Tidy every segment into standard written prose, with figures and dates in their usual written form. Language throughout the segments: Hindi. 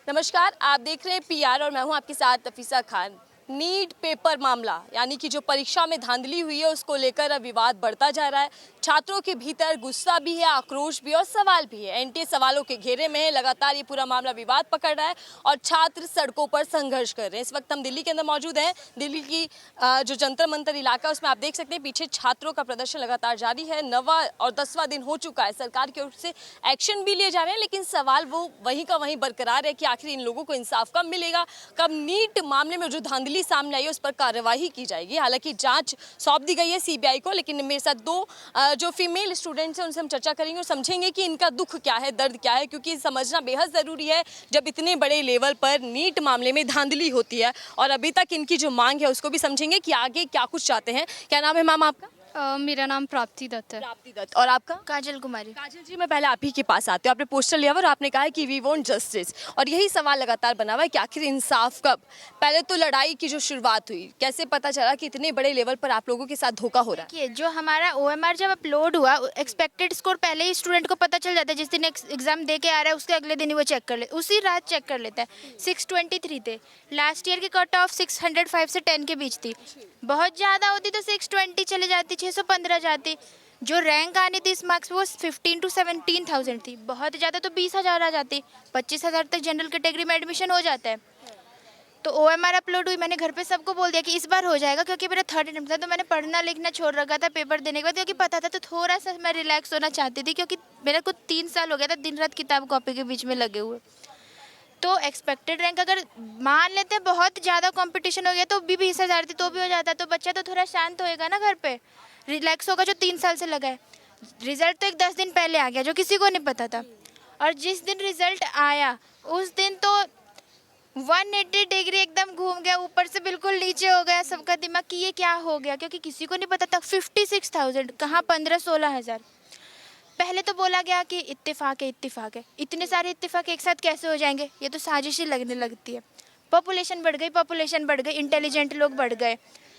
नमस्कार, आप देख रहे हैं पीआर और मैं हूं आपके साथ तफीसा खान। नीट पेपर मामला यानी कि जो परीक्षा में धांधली हुई है उसको लेकर अब विवाद बढ़ता जा रहा है। छात्रों के भीतर गुस्सा भी है, आक्रोश भी और सवाल भी है। एनटीए सवालों के घेरे में है। लगातार ये पूरा मामला विवाद पकड़ रहा है और छात्र सड़कों पर संघर्ष कर रहे हैं। इस वक्त हम दिल्ली के अंदर मौजूद हैं। दिल्ली की जो जंतर मंतर इलाका है उसमें आप देख सकते हैं पीछे छात्रों का प्रदर्शन लगातार जारी है। 9वां और 10वां दिन हो चुका है। सरकार की ओर से एक्शन भी लिए जा रहे हैं, लेकिन सवाल वो वहीं का वहीं बरकरार है कि आखिर इन लोगों को इंसाफ कब मिलेगा, कब नीट मामले में जो धांधली सामने आई है उस पर कार्रवाई की जाएगी। हालांकि जांच सौंप दी गई है सीबीआई को, लेकिन मेरे साथ दो जो फीमेल स्टूडेंट्स हैं उनसे हम चर्चा करेंगे और समझेंगे कि इनका दुख क्या है, दर्द क्या है, क्योंकि समझना बेहद ज़रूरी है जब इतने बड़े लेवल पर नीट मामले में धांधली होती है। और अभी तक इनकी जो मांग है उसको भी समझेंगे कि आगे क्या कुछ चाहते हैं। क्या नाम है मैम आपका? मेरा नाम प्राप्ति दत्त है। प्राप्ति दत्त। और आपका? काजल कुमारी। काजल जी, मैं पहले आप ही के पास आती हूँ। आपने पोस्टर लिया हुआ और आपने कहा है कि वी वांट जस्टिस, और यही सवाल लगातार बना हुआ है कि आखिर इंसाफ कब। पहले तो लड़ाई की जो शुरुआत हुई, कैसे पता चला कि इतने बड़े लेवल पर आप लोगों के साथ धोखा हो रहा है? देखिए, जो हमारा ओएमआर जब अपलोड हुआ, एक्सपेक्टेड स्कोर पहले ही स्टूडेंट को पता चल जाता है। जिस दिन एग्जाम दे के आ रहा है उसके अगले दिन ही वो चेक कर ले, उसी रात चेक कर लेता है। 623 थे। लास्ट ईयर की कट ऑफ 605 से 10 के बीच थी। बहुत ज़्यादा होती तो 620 चले जाती, 615 जाती। जो रैंक आनी थी इस मार्क्स वो 15 to 17,000 थी। बहुत ज़्यादा तो 20,000 आ जाती। 25,000 तक जनरल कैटेगरी में एडमिशन हो जाता है। तो ओएमआर अपलोड हुई, मैंने घर पे सबको बोल दिया कि इस बार हो जाएगा, क्योंकि मेरा 3rd अटेम्प्ट था। तो मैंने पढ़ना लिखना छोड़ रखा था पेपर देने के बाद, क्योंकि पता था। तो थोड़ा सा मैं रिलैक्स होना चाहती थी, क्योंकि मेरा कुछ 3 साल हो गया था दिन रात किताब कॉपी के बीच में लगे हुए। तो एक्सपेक्टेड रैंक अगर मान लेते हैं बहुत ज़्यादा कंपटीशन हो गया तो भी 20,000 थी तो भी हो जाता। तो बच्चा तो थोड़ा शांत होएगा ना, घर पे रिलैक्स होगा, जो 3 साल से लगा है। रिजल्ट तो 10 दिन पहले आ गया, जो किसी को नहीं पता था। और जिस दिन रिजल्ट आया उस दिन तो 180 डिग्री एकदम घूम गया, ऊपर से बिल्कुल नीचे हो गया सबका दिमाग कि ये क्या हो गया, क्योंकि किसी को नहीं पता था। 56,000 कहाँ 15-16,000। पहले तो बोला गया कि इत्तेफाक है, इत्तेफाक है। इतने सारे इत्तेफाक एक साथ कैसे हो जाएंगे, ये तो साजिश ही लगने लगती है। पॉपुलेशन बढ़ गई, पॉपुलेशन बढ़ गई, इंटेलिजेंट लोग बढ़ गए।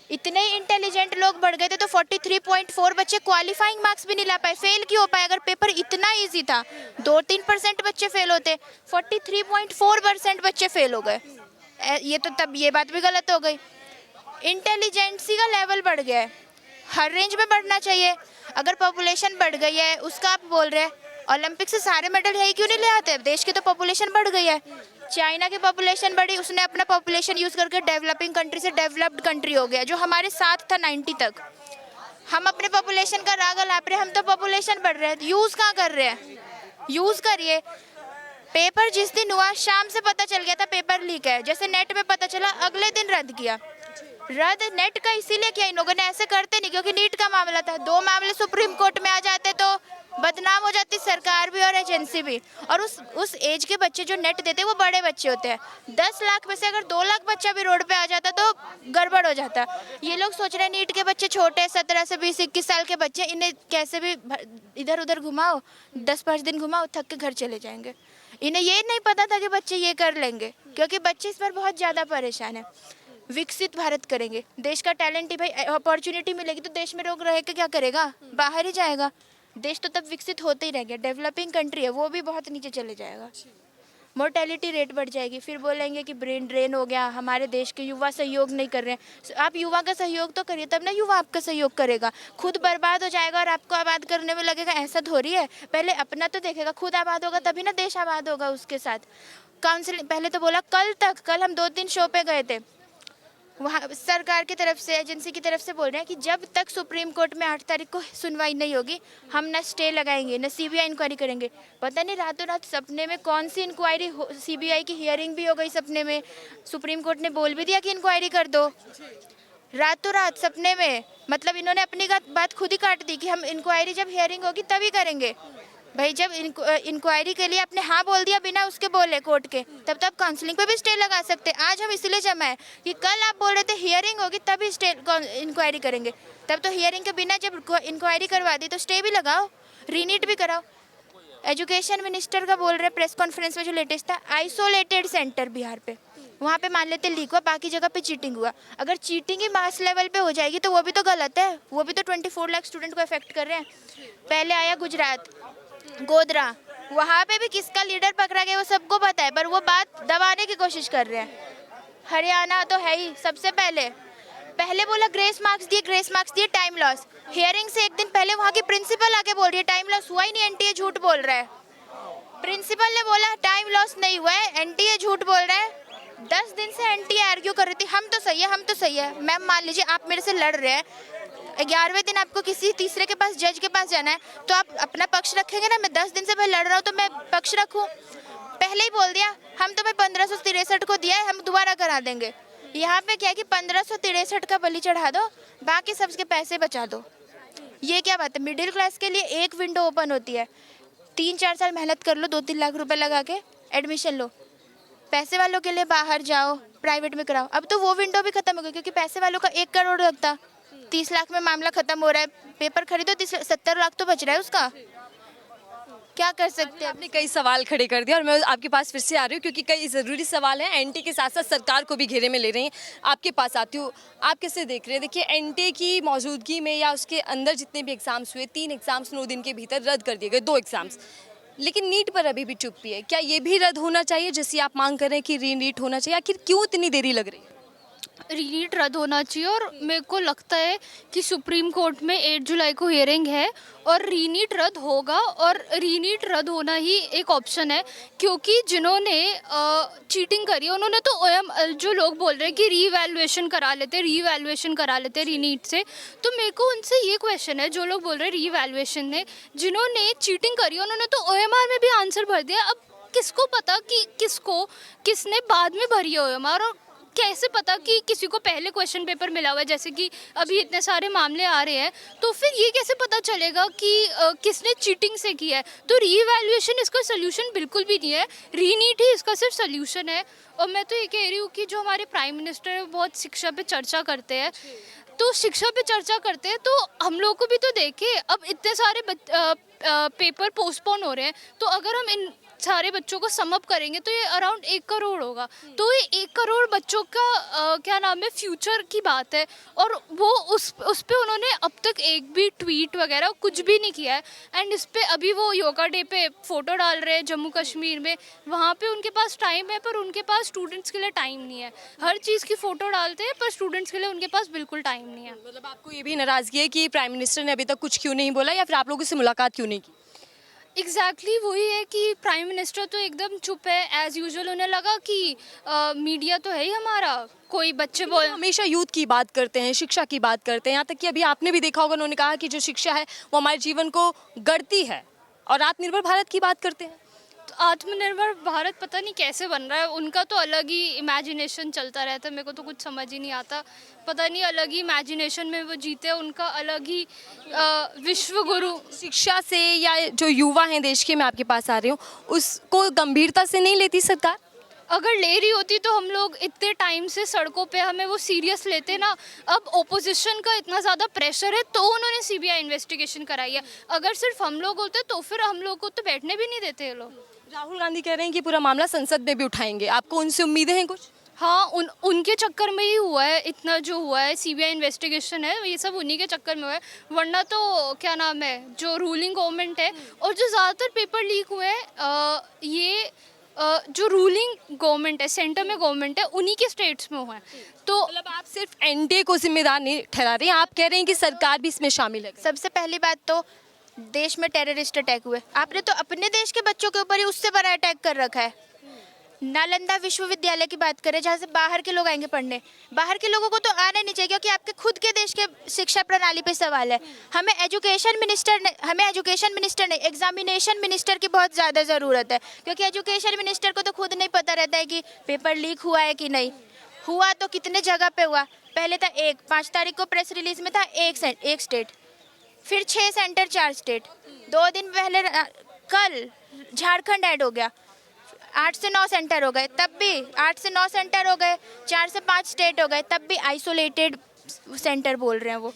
इतने इंटेलिजेंट लोग बढ़ गए थे तो 43.4 बच्चे क्वालिफाइंग मार्क्स भी नहीं ला पाए, फेल क्यों हो पाए? अगर पेपर इतना इजी था 2-3% बच्चे फेल होते, 43.4% बच्चे फेल हो गए। ये तो तब ये बात भी गलत हो गई। इंटेलिजेंसी का लेवल बढ़ गया है, हर रेंज में बढ़ना चाहिए। अगर पॉपुलेशन बढ़ गई है उसका आप बोल रहे हैं ओलंपिक से सारे मेडल यही क्यों नहीं ले आते? देश की तो पॉपुलेशन बढ़ गई है। चाइना की पॉपुलेशन बढ़ी, उसने अपना पॉपुलेशन यूज़ करके डेवलपिंग कंट्री से डेवलप्ड कंट्री हो गया, जो हमारे साथ था 90 तक। हम अपने पॉपुलेशन का राग अलाप रहे, हम तो पॉपुलेशन बढ़ रहे हैं, यूज़ कहाँ कर रहे हैं? यूज़ करिए। पेपर जिस दिन हुआ शाम से पता चल गया था पेपर लीक है, जैसे नेट में पता चला अगले दिन रद्द किया। रद्द नेट का इसीलिए किया, इन लोगों ने ऐसे करते नहीं क्योंकि नीट का मामला था। 2 मामले सुप्रीम कोर्ट में आ जाते तो बदनाम हो जाती सरकार भी और एजेंसी भी। और उस एज के बच्चे जो नेट देते वो बड़े बच्चे होते हैं। 10 लाख में से अगर 2 लाख बच्चा भी रोड पे आ जाता तो गड़बड़ हो जाता। ये लोग सोच रहे हैं नीट के बच्चे छोटे 17 से 20-21 साल के बच्चे, इन्हें कैसे भी इधर उधर घुमाओ, 10-5 दिन घुमाओ, थक के घर चले जाएंगे। इन्हें ये नहीं पता था कि बच्चे ये कर लेंगे, क्योंकि बच्चे इस पर बहुत ज़्यादा परेशान है। विकसित भारत करेंगे, देश का टैलेंट ही भाई, अपॉर्चुनिटी मिलेगी तो देश में लोग रह के क्या करेगा? बाहर ही जाएगा। देश तो तब विकसित होते ही रह गया, डेवलपिंग कंट्री है, वो भी बहुत नीचे चले जाएगा। मोर्टेलिटी रेट बढ़ जाएगी, फिर बोलेंगे कि ब्रेन ड्रेन हो गया, हमारे देश के युवा सहयोग नहीं कर रहे हैं। आप युवा का सहयोग तो करिए, तब ना युवा आपका सहयोग करेगा। खुद बर्बाद हो जाएगा और आपको आबाद करने में लगेगा, ऐसा थोड़ी है। पहले अपना तो देखेगा, खुद आबाद होगा तभी ना देश आबाद होगा उसके साथ। काउंसिलिंग पहले तो बोला कल हम 2-3 शो पे गए थे, वहाँ सरकार की तरफ से, एजेंसी की तरफ से बोल रहे हैं कि जब तक सुप्रीम कोर्ट में 8 तारीख को सुनवाई नहीं होगी हम न स्टे लगाएंगे न सीबीआई इंक्वायरी करेंगे। पता नहीं रातों रात सपने में कौन सी इंक्वायरी, सीबीआई की हियरिंग भी हो गई सपने में। सुप्रीम कोर्ट ने बोल भी दिया कि इंक्वायरी कर दो, रातों रात सपने में। मतलब इन्होंने अपनी बात खुद ही काट दी कि हम इंक्वायरी जब हियरिंग होगी तभी करेंगे। भाई जब इंक्वायरी के लिए आपने हाँ बोल दिया बिना उसके बोले कोर्ट के, तब तक काउंसलिंग पे भी स्टे लगा सकते। आज हम इसलिए जमा है कि कल आप बोल रहे थे हियरिंग होगी तभी स्टे इंक्वायरी करेंगे, तब तो हियरिंग के बिना जब इंक्वायरी करवा दी तो स्टे भी लगाओ, रीनीट भी कराओ। एजुकेशन मिनिस्टर का बोल रहे प्रेस कॉन्फ्रेंस में जो लेटेस्ट था, आइसोलेटेड सेंटर बिहार पे, वहाँ पे मान लेते लीक हुआ, बाकी जगह पे चीटिंग हुआ। अगर चीटिंग ही मास लेवल पे हो जाएगी तो वो भी तो गलत है, वो भी तो 24 लाख स्टूडेंट को अफेक्ट कर रहे हैं। पहले आया गुजरात, गोधरा, वहाँ पे भी किसका लीडर पकड़ा गया वो सबको पता है, पर वो बात दबाने की कोशिश कर रहे हैं। हरियाणा तो है ही सबसे पहले बोला ग्रेस मार्क्स दिए, टाइम लॉस। हियरिंग से एक दिन पहले वहाँ की प्रिंसिपल आके बोल रही है टाइम लॉस हुआ ही नहीं, एनटीए झूठ बोल रहा है। प्रिंसिपल ने बोला टाइम लॉस नहीं हुआ है, एनटीए झूठ बोल रहा है। 10 दिन से एनटीए आर्ग्यू कर रही थी हम तो सही है। मैम मान लीजिए आप मेरे से लड़ रहे हैं, 11वें दिन आपको किसी तीसरे के पास, जज के पास जाना है, तो आप अपना पक्ष रखेंगे ना। मैं 10 दिन से मैं लड़ रहा हूँ तो मैं पक्ष रखूँ। पहले ही बोल दिया हम तो भाई 1563 को दिया है, हम दोबारा करा देंगे। यहाँ पे क्या है कि 1563 का बलि चढ़ा दो, बाकी सबके पैसे बचा दो। ये क्या बात है? मिडिल क्लास के लिए एक विंडो ओपन होती है, 3-4 साल मेहनत कर लो, 2-3 लाख रुपए लगा के एडमिशन लो। पैसे वालों के लिए बाहर जाओ, प्राइवेट में कराओ। अब तो वो विंडो भी खत्म हो गई, क्योंकि पैसे वालों का 1 करोड़ लगता, 30 लाख में मामला खत्म हो रहा है। पेपर खरीदो 70 लाख तो बच रहा है उसका। क्या कर सकते हैं? आपने कई सवाल खड़े कर दिए और मैं आपके पास फिर से आ रही हूँ, क्योंकि कई ज़रूरी सवाल हैं। एनटीए के साथ साथ सरकार को भी घेरे में ले रही हैं। आपके पास आती हूँ, आप कैसे देख रहे हैं? देखिए, एनटीए की मौजूदगी में या उसके अंदर जितने भी एग्ज़ाम्स हुए, 3 एग्ज़ाम्स 9 दिन के भीतर रद्द कर दिए गए, 2 एग्ज़ाम्स। लेकिन नीट पर अभी भी चुप्पी है। क्या ये भी रद्द होना चाहिए, जैसे आप मांग कर रहे हैं कि री नीट होना चाहिए? आखिर क्यों इतनी देरी लग रही है? रीनीट रद्द होना चाहिए। और मेरे को लगता है कि सुप्रीम कोर्ट में 8 जुलाई को हियरिंग है और रीनीट रद्द होगा। और रीनीट रद्द होना ही एक ऑप्शन है, क्योंकि जिन्होंने चीटिंग करी है उन्होंने तो ओएम, जो लोग बोल रहे हैं कि रीवैल्यूएशन करा लेते रीनीट से, तो मेरे को उनसे ये क्वेश्चन है, जो लोग बोल रहे हैं रीवैल्यूएशन ने, जिन्होंने चीटिंग करी है उन्होंने तो ओएमआर में भी आंसर भर दिया। अब किसको पता कि किसने बाद में भरी है ओएमआर, और कैसे पता कि किसी को पहले क्वेश्चन पेपर मिला हुआ है? जैसे कि अभी इतने सारे मामले आ रहे हैं, तो फिर ये कैसे पता चलेगा कि किसने चीटिंग से किया है? तो रीवैल्यूएशन इसका सोल्यूशन बिल्कुल भी नहीं है, रीनीट ही इसका सिर्फ सोल्यूशन है। और मैं तो ये कह रही हूँ कि जो हमारे प्राइम मिनिस्टर है वो बहुत शिक्षा पे चर्चा करते हैं, तो शिक्षा पे चर्चा करते हैं तो हम लोग को भी तो देखे। अब इतने सारे पेपर पोस्टपोन हो रहे हैं, तो अगर हम इन सारे बच्चों को सम अप करेंगे तो ये अराउंड 1 करोड़ होगा। तो ये 1 करोड़ बच्चों का क्या नाम है, फ्यूचर की बात है। और वो उस पे उन्होंने अब तक एक भी ट्वीट वगैरह कुछ भी नहीं किया है। एंड इस पे अभी वो योगा डे पे फोटो डाल रहे हैं जम्मू कश्मीर में, वहाँ पे उनके पास टाइम है पर उनके पास स्टूडेंट्स के लिए टाइम नहीं है। हर चीज़ की फ़ोटो डालते हैं पर स्टूडेंट्स के लिए उनके पास बिल्कुल टाइम नहीं है। मतलब आपको ये भी नाराज़गी है कि प्राइम मिनिस्टर ने अभी तक कुछ क्यों नहीं बोला, या फिर आप लोगों से मुलाकात क्यों नहीं की? एग्जैक्टली वही है कि प्राइम मिनिस्टर तो एकदम चुप है एज़ यूजुअल। उन्हें लगा कि मीडिया तो है ही हमारा, कोई बच्चे बोल हमेशा यूथ की बात करते हैं, शिक्षा की बात करते हैं, यहाँ तक कि अभी आपने भी देखा होगा उन्होंने कहा कि जो शिक्षा है वो हमारे जीवन को गढ़ती है, और आत्मनिर्भर भारत की बात करते हैं। तो आत्मनिर्भर भारत पता नहीं कैसे बन रहा है, उनका तो अलग ही इमेजिनेशन चलता रहता है। मेरे को तो कुछ समझ ही नहीं आता, पता नहीं अलग ही इमेजिनेशन में वो जीते, उनका अलग ही विश्व गुरु। शिक्षा से या जो युवा हैं देश के, मैं आपके पास आ रही हूँ, उसको गंभीरता से नहीं लेती सरकार? अगर ले रही होती तो हम लोग इतने टाइम से सड़कों पे हमें वो सीरियस लेते ना। अब ओपोजिशन का इतना ज़्यादा प्रेशर है तो उन्होंने सीबीआई इन्वेस्टिगेशन कराई है। अगर सिर्फ हम लोग होते तो फिर हम लोग को तो बैठने भी नहीं देते ये लोग। राहुल गांधी कह रहे हैं कि पूरा मामला संसद में भी उठाएंगे, आपको उनसे उम्मीदें हैं कुछ? हाँ, उनके चक्कर में ही हुआ है इतना जो हुआ है। सीबीआई इन्वेस्टिगेशन है, ये सब उन्हीं के चक्कर में हुआ है। वरना तो क्या नाम है, जो रूलिंग गवर्नमेंट है और जो ज़्यादातर पेपर लीक हुए हैं ये जो रूलिंग गवर्नमेंट है, सेंटर में गवर्नमेंट है, उन्हीं के स्टेट्स में हुआ है। तो मतलब आप सिर्फ एनडीए को जिम्मेदार नहीं ठहरा रहे हैं, आप कह रहे हैं कि सरकार भी इसमें शामिल है। सबसे पहली बात तो देश में टेररिस्ट अटैक हुए, आपने तो अपने देश के बच्चों के ऊपर ही उससे बड़ा अटैक कर रखा है। नालंदा विश्वविद्यालय की बात करें, जहाँ से बाहर के लोग आएंगे पढ़ने, बाहर के लोगों को तो आना नहीं चाहिए, क्योंकि आपके खुद के देश के शिक्षा प्रणाली पे सवाल है। हमें एजुकेशन मिनिस्टर नहीं, एग्जामिनेशन मिनिस्टर की बहुत ज़्यादा ज़रूरत है, क्योंकि एजुकेशन मिनिस्टर को तो खुद नहीं पता रहता है कि पेपर लीक हुआ है कि नहीं हुआ, तो कितने जगह पे हुआ। पहले था 5 तारीख को प्रेस रिलीज में था एक स्टेट, फिर 6 सेंटर 4 स्टेट, 2 दिन पहले कल झारखंड ऐड हो गया, 8 से 9 सेंटर हो गए, तब भी 8 से 9 सेंटर हो गए, 4 से 5 स्टेट हो गए, तब भी आइसोलेटेड सेंटर बोल रहे हैं वो।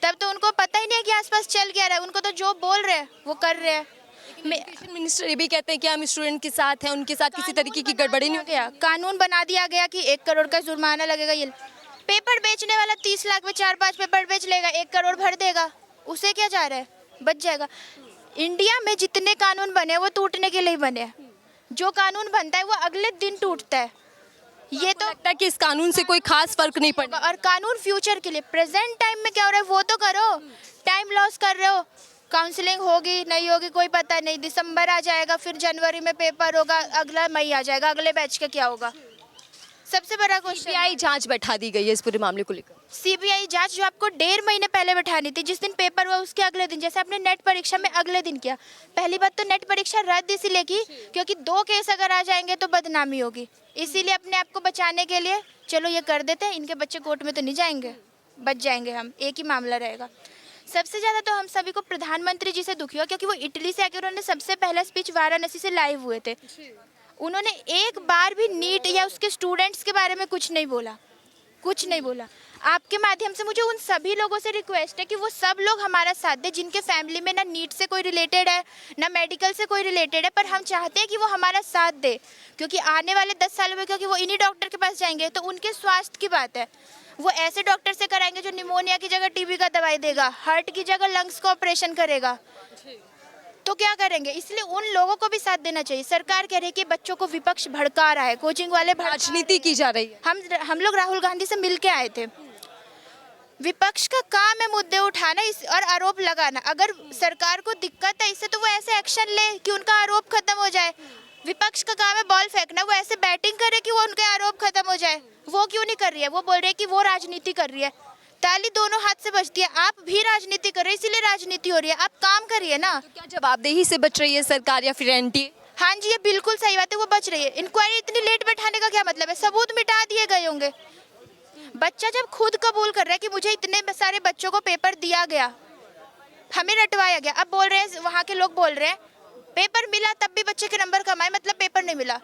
तब तो उनको पता ही नहीं है कि आसपास चल क्या रहा है, उनको तो जो बोल रहे हैं वो कर रहे हैं। एजुकेशन मिनिस्टर ये भी कहते हैं कि हम स्टूडेंट के साथ हैं, उनके साथ किसी तरीके की गड़बड़ी नहीं गया, कानून बना दिया गया कि 1 करोड़ का जुर्माना लगेगा। ये पेपर बेचने वाला 30 लाख में 4-5 पेपर बेच लेगा, 1 करोड़ भर देगा, उसे क्या जा रहा है, बच जाएगा। इंडिया में जितने कानून बने हैं वो टूटने के लिए ही बने हैं। जो कानून बनता है वो अगले दिन टूटता है। ये तो लगता है कि इस कानून से कोई खास फर्क नहीं पड़ेगा। और कानून फ्यूचर के लिए, प्रेजेंट टाइम में क्या हो रहा है वो तो करो। टाइम लॉस कर रहे हो। काउंसलिंग होगी नहीं होगी कोई पता नहीं, दिसंबर आ जाएगा, फिर जनवरी में पेपर होगा, अगला मई आ जाएगा, अगले बैच का क्या होगा। सबसे बड़ा क्वेश्चन सीबीआई जांच बैठा दी गई है इस पूरे मामले को लेकर। सीबीआई जांच जो आपको 1.5 महीने पहले बैठानी थी, जिस दिन पेपर हुआ उसके अगले दिन, जैसे आपने नेट परीक्षा में अगले दिन किया। पहली बात तो नेट परीक्षा रद्द इसीलिए की क्योंकि 2 केस अगर आ जाएंगे तो बदनामी होगी, इसीलिए अपने आप को बचाने के लिए चलो ये कर देते हैं, इनके बच्चे कोर्ट में तो नहीं जाएंगे, बच जाएंगे हम, एक ही मामला रहेगा। सबसे ज़्यादा तो हम सभी को प्रधानमंत्री जी से दुखी हुआ क्योंकि वो इटली से आके उन्होंने सबसे पहला स्पीच वाराणसी से लाइव हुए थे। उन्होंने एक बार भी नीट या उसके स्टूडेंट्स के बारे में कुछ नहीं बोला, कुछ नहीं बोला। आपके माध्यम से मुझे उन सभी लोगों से रिक्वेस्ट है कि वो सब लोग हमारा साथ दें जिनके फैमिली में ना नीट से कोई रिलेटेड है ना मेडिकल से कोई रिलेटेड है, पर हम चाहते हैं कि वो हमारा साथ दे क्योंकि आने वाले 10 सालों में क्योंकि वो इन्हीं डॉक्टर के पास जाएंगे तो उनके स्वास्थ्य की बात है। वो ऐसे डॉक्टर से कराएंगे जो निमोनिया की जगह टीबी का दवाई देगा, हार्ट की जगह लंग्स का ऑपरेशन करेगा, तो क्या करेंगे। इसलिए उन लोगों को भी साथ देना चाहिए। सरकार कह रही है कि बच्चों को विपक्ष भड़का रहा है, कोचिंग वाले राजनीति की जा रही है। हम लोग राहुल गांधी से मिल के आए थे। विपक्ष का काम है मुद्दे उठाना और आरोप लगाना। अगर सरकार को दिक्कत है इससे तो वो ऐसे एक्शन ले कि उनका आरोप खत्म हो जाए। विपक्ष का काम है बॉल फेंकना, वो ऐसे बैटिंग करे कि वो उनके आरोप खत्म हो जाए। वो क्यों नहीं कर रही है? वो बोल रही है कि वो राजनीति कर रही है। ताली दोनों हाथ से बजती है। आप भी राजनीति कर रहे हैं इसीलिए राजनीति हो रही है, आप काम करिए ना। तो क्या जवाबदेही से बच रही है सरकार या फिर एनटीए? हाँ जी, ये बिल्कुल सही बात है, वो बच रही है। इंक्वायरी इतनी लेट बैठाने का क्या मतलब है? सबूत मिटा दिए गए होंगे। बच्चा जब खुद कबूल कर रहा है कि मुझे इतने सारे बच्चों को पेपर दिया गया, हमें रटवाया गया, अब बोल रहे हैं वहाँ के लोग बोल रहे हैं पेपर मिला तब भी बच्चे के नंबर कम आए, मतलब पेपर नहीं मिला।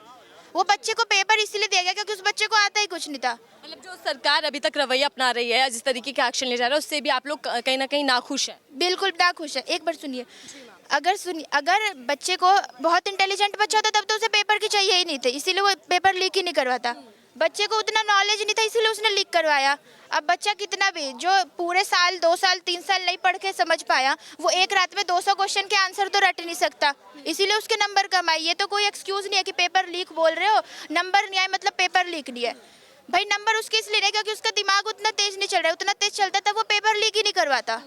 वो बच्चे को पेपर इसीलिए दिया गया क्योंकि उस बच्चे को आता ही कुछ नहीं था। मतलब जो सरकार अभी तक रवैया अपना रही है या जिस तरीके के एक्शन ले जा रहा है उससे भी आप लोग कहीं ना कहीं नाखुश हैं? बिल्कुल नाखुश है। एक बार सुनिए, अगर बच्चे को बहुत इंटेलिजेंट बच्चा होता तब तो उसे पेपर की चाहिए ही नहीं थे, इसीलिए वो पेपर लीक ही नहीं करवाता। बच्चे को उतना नॉलेज नहीं था इसीलिए उसने लीक करवाया। अब बच्चा कितना भी जो पूरे साल 2 साल 3 साल नहीं पढ़ के समझ पाया, वो एक रात में 200 क्वेश्चन के आंसर तो रट नहीं सकता, इसीलिए उसके नंबर कम आए। ये तो कोई एक्सक्यूज नहीं है कि पेपर लीक बोल रहे हो, नंबर नहीं आए मतलब पेपर लीक नहीं है। भाई नंबर उसके इसलिए नहीं क्योंकि उसका दिमाग उतना तेज नहीं चल रहा है, उतना तेज चलता तब वो पेपर लीक ही नहीं करवाता।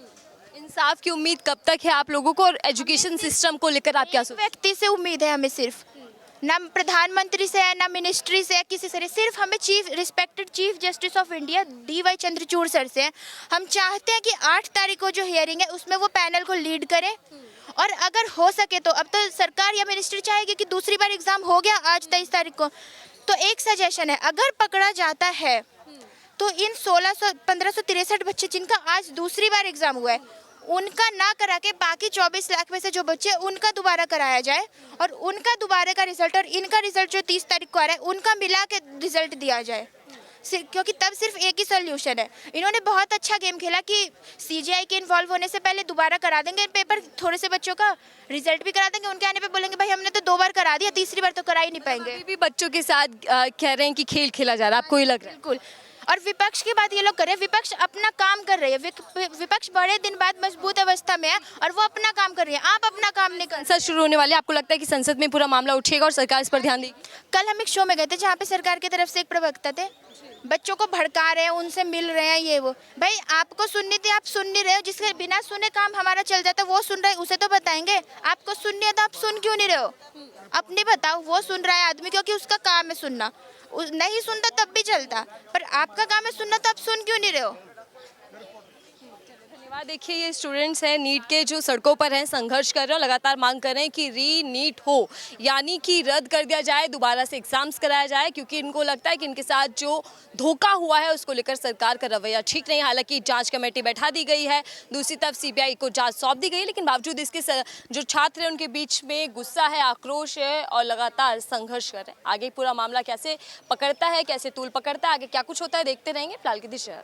इंसाफ की उम्मीद कब तक है आप लोगों को और एजुकेशन सिस्टम को लेकर आप क्या सोचते हैं? व्यक्ति से उम्मीद है हमें, सिर्फ ना प्रधानमंत्री से है ना मिनिस्ट्री से है, किसी से नहीं, सिर्फ हमें respected chief justice of India DY Chandrachud sir से है। हम चाहते हैं कि 8 तारीख को जो हियरिंग है उसमें वो पैनल को लीड करें और अगर हो सके तो अब तो सरकार या मिनिस्ट्री चाहेगी कि दूसरी बार एग्जाम हो गया आज 23 तारीख को, तो एक सजेशन है अगर पकड़ा जाता है तो इन 1563 बच्चे जिनका आज दूसरी बार एग्जाम हुआ है उनका ना करा के बाकी 24 लाख में से जो बच्चे उनका दोबारा कराया जाए और उनका दोबारा का रिजल्ट और इनका रिजल्ट जो 30 तारीख को आ रहा है उनका मिला के रिजल्ट दिया जाए, क्योंकि तब सिर्फ एक ही सोल्यूशन है। इन्होंने बहुत अच्छा गेम खेला कि CGI के इन्वॉल्व होने से पहले दोबारा करा देंगे पेपर, थोड़े से बच्चों का रिजल्ट भी करा देंगे, उनके आने पे बोलेंगे भाई हमने तो 2 बार करा दिया, तीसरी बार तो करा ही नहीं पाएंगे। अभी भी बच्चों के साथ कह रहे हैं कि खेल खेला जा रहा है, आपको ये लग रहा है? बिल्कुल। और विपक्ष की बात ये लोग कर रहे हैं, विपक्ष अपना काम कर रही है, विपक्ष बड़े दिन बाद मजबूत अवस्था में है और वो अपना काम कर रही है, आप अपना काम नहीं कर। संसद शुरू होने वाली है, आपको लगता है कि संसद में पूरा मामला उठेगा और सरकार इस पर ध्यान देगी? कल हम एक शो में गए थे जहाँ पे सरकार की तरफ से एक प्रवक्ता थे, बच्चों को भड़का रहे हैं, उनसे मिल रहे हैं, ये वो। भाई आपको सुननी थी, आप सुन नहीं रहे हो, जिसके बिना सुने काम हमारा चल जाता है वो सुन रहा है, उसे तो बताएंगे। आपको सुननी है तो आप सुन क्यों नहीं रहे हो? अपनी बताओ, वो सुन रहा है आदमी क्योंकि उसका काम है सुनना, नहीं सुनता तब भी चलता, पर आपका काम है सुनना तो आप सुन क्यों नहीं रहे हो? धन्यवाद। देखिए ये स्टूडेंट्स हैं नीट के जो सड़कों पर हैं, संघर्ष कर रहे हैं, लगातार मांग कर रहे हैं कि नीट हो, यानी कि रद्द कर दिया जाए, दोबारा से एग्जाम्स कराया जाए, क्योंकि इनको लगता है कि इनके साथ जो धोखा हुआ है उसको लेकर सरकार का रवैया ठीक नहीं। हालांकि जांच कमेटी बैठा दी गई है, दूसरी तरफ CBI को जांच सौंप दी गई है, लेकिन बावजूद इसके जो छात्र हैं उनके बीच में गुस्सा है, आक्रोश है और लगातार संघर्ष कर रहे हैं। आगे पूरा मामला कैसे पकड़ता है, कैसे तूल पकड़ता है, आगे क्या कुछ होता है देखते रहेंगे। फिलहाल की दिशा।